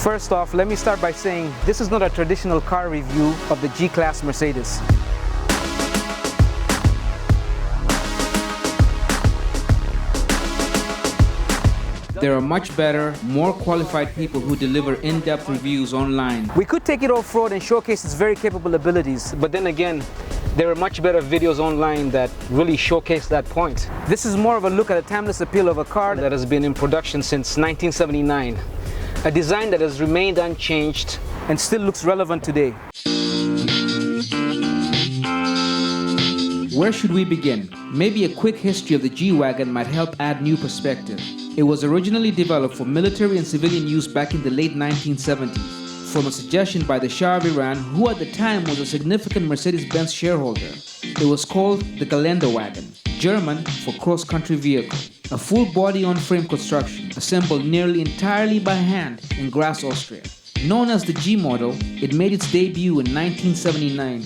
First off, let me start by saying this is not a traditional car review of the G-Class Mercedes. There are much better, more qualified people who deliver in-depth reviews online. We could take it off-road and showcase its very capable abilities, but then again, there are much better videos online that really showcase that point. This is more of a look at the timeless appeal of a car that has been in production since 1979. A design that has remained unchanged and still looks relevant today. Where should we begin? Maybe a quick history of the G-Wagon might help add new perspective. It was originally developed for military and civilian use back in the late 1970s, from a suggestion by the Shah of Iran, who at the time was a significant Mercedes-Benz shareholder. It was called the Gelandewagon, German for cross-country vehicle, a full body on-frame construction, assembled nearly entirely by hand in Graz, Austria. Known as the G model, it made its debut in 1979.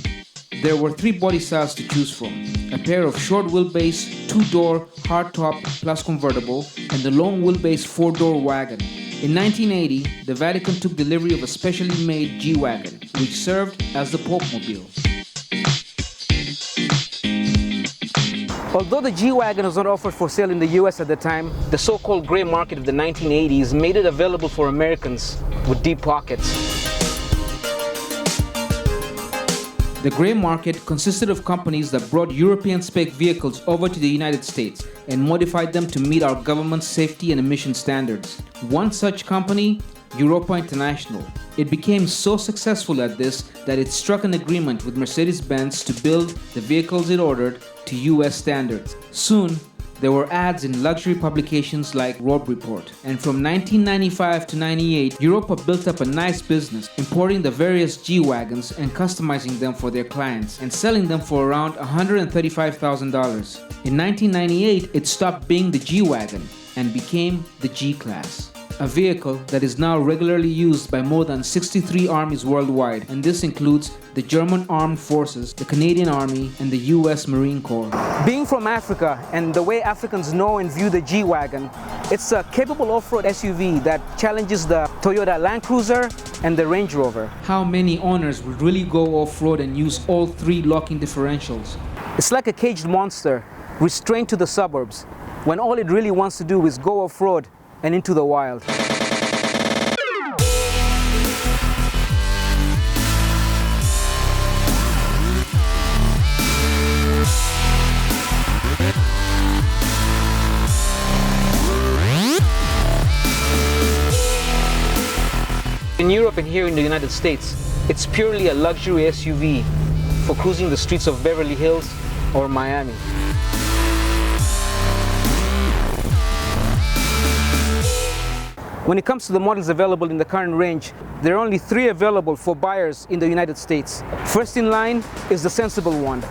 There were three body styles to choose from: a pair of short wheelbase, two-door, hardtop plus convertible, and the long wheelbase four-door wagon. In 1980, the Vatican took delivery of a specially made G-Wagon, which served as the Pope-mobile. Although the G-Wagon was not offered for sale in the US at the time, the so-called gray market of the 1980s made it available for Americans with deep pockets. The gray market consisted of companies that brought European-spec vehicles over to the United States and modified them to meet our government's safety and emission standards. One such company, Europa International. It became so successful at this that it struck an agreement with Mercedes-Benz to build the vehicles it ordered to US standards. Soon, there were ads in luxury publications like Road Report. And from 1995 to 98, Europa built up a nice business, importing the various G-Wagons and customizing them for their clients and selling them for around $135,000. In 1998, it stopped being the G-Wagon and became the G-Class, a vehicle that is now regularly used by more than 63 armies worldwide, and this includes the German Armed Forces, the Canadian Army, and the US Marine Corps. Being from Africa and the way Africans know and view the G-Wagon, it's a capable off-road SUV that challenges the Toyota Land Cruiser and the Range Rover. How many owners would really go off-road and use all three locking differentials? It's like a caged monster restrained to the suburbs, when all it really wants to do is go off-road and into the wild. In Europe and here in the United States, it's purely a luxury SUV for cruising the streets of Beverly Hills or Miami. When it comes to the models available in the current range, there are only three available for buyers in the United States. First in line is the sensible one,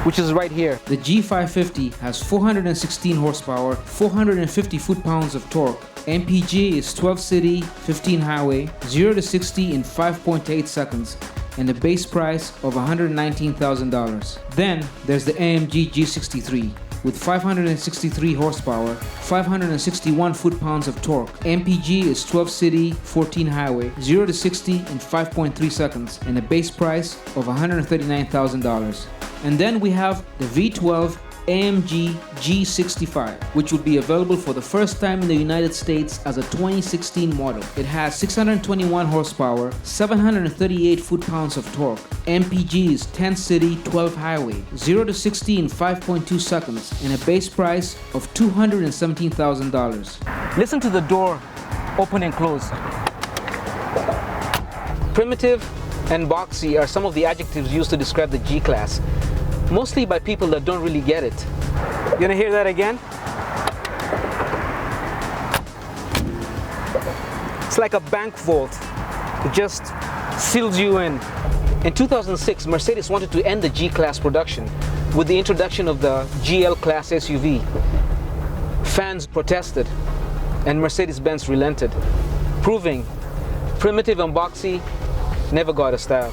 which is right here. The G550 has 416 horsepower, 450 foot-pounds of torque. MPG is 12 city, 15 highway, 0 to 60 in 5.8 seconds, and a base price of $119,000. Then there's the AMG G63 with 563 horsepower, 561 foot-pounds of torque. MPG is 12 city, 14 highway, 0 to 60 in 5.3 seconds, and a base price of $139,000. And then we have the V12 AMG G65, which will be available for the first time in the United States as a 2016 model. It has 621 horsepower, 738 foot-pounds of torque. MPG is 10 city, 12 highway, 0 to 60 in 5.2 seconds, and a base price of $217,000. Listen to the door open and close. Primitive and boxy are some of the adjectives used to describe the G-Class, mostly by people that don't really get it. You wanna hear that again? It's like a bank vault. It just seals you in. In 2006, Mercedes wanted to end the G-Class production with the introduction of the GL Class SUV. Fans protested, and Mercedes-Benz relented, proving primitive and boxy never got a style.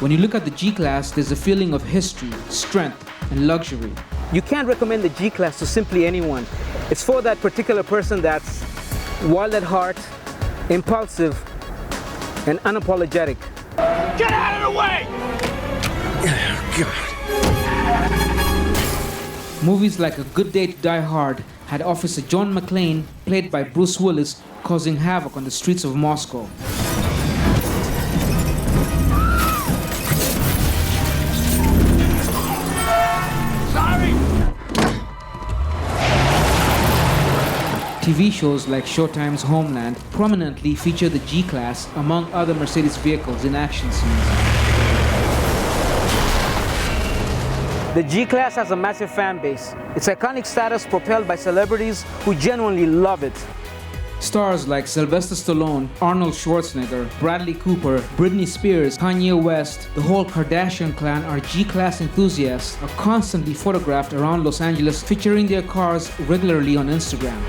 When you look at the G-Class, there's a feeling of history, strength, and luxury. You can't recommend the G-Class to simply anyone. It's for that particular person that's wild at heart, impulsive, and unapologetic. Get out of the way! Movies like A Good Day to Die Hard had Officer John McClane, played by Bruce Willis, causing havoc on the streets of Moscow. TV shows like Showtime's Homeland prominently feature the G-Class among other Mercedes vehicles in action scenes. The G-Class has a massive fan base. Its iconic status propelled by celebrities who genuinely love it. Stars like Sylvester Stallone, Arnold Schwarzenegger, Bradley Cooper, Britney Spears, Kanye West, the whole Kardashian clan are G-Class enthusiasts, are constantly photographed around Los Angeles featuring their cars regularly on Instagram.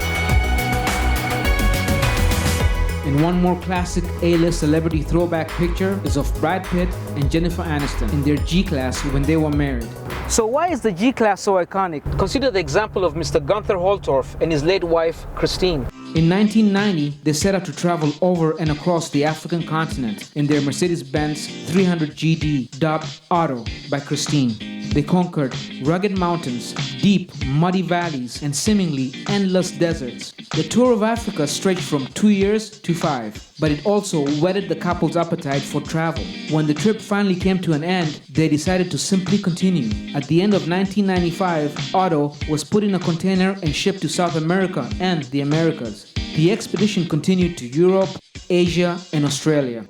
And one more classic A-list celebrity throwback picture is of Brad Pitt and Jennifer Aniston in their G-Class when they were married. So why is the G-Class so iconic? Consider the example of Mr. Gunther Holtorf and his late wife, Christine. In 1990, they set out to travel over and across the African continent in their Mercedes-Benz 300 GD, dubbed Otto by Christine. They conquered rugged mountains, deep, muddy valleys, and seemingly endless deserts. The tour of Africa stretched from 2 years to 5, but it also whetted the couple's appetite for travel. When the trip finally came to an end, they decided to simply continue. At the end of 1995, Otto was put in a container and shipped to South America and the Americas. The expedition continued to Europe, Asia, and Australia.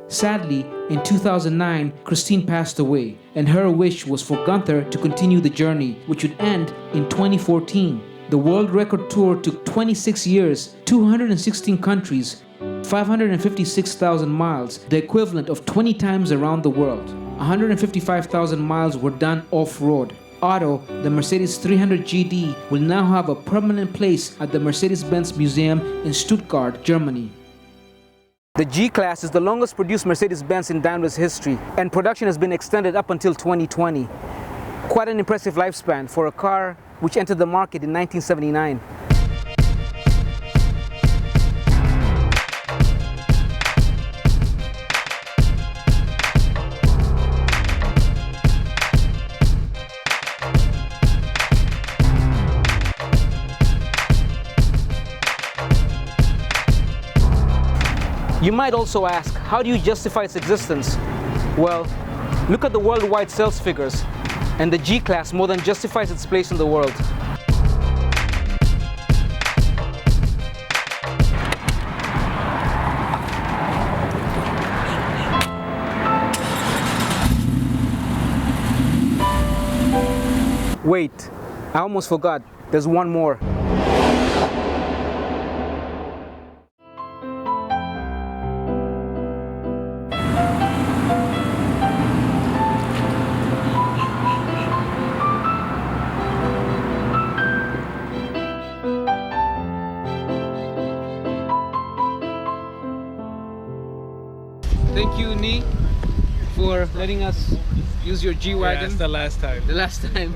Sadly, in 2009, Christine passed away, and her wish was for Gunther to continue the journey, which would end in 2014. The world record tour took 26 years, 216 countries, 556,000 miles, the equivalent of 20 times around the world. 155,000 miles were done off-road. Otto, the Mercedes 300 GD, will now have a permanent place at the Mercedes-Benz Museum in Stuttgart, Germany. The G-Class is the longest produced Mercedes-Benz in Daimler's history, and production has been extended up until 2020. Quite an impressive lifespan for a car which entered the market in 1979. You might also ask, how do you justify its existence? Well, look at the worldwide sales figures, and the G-Class more than justifies its place in the world. Wait, I almost forgot, there's one more. Thank you, Nee, for letting us use your G-Wagon. Yeah, it's the last time. The last time.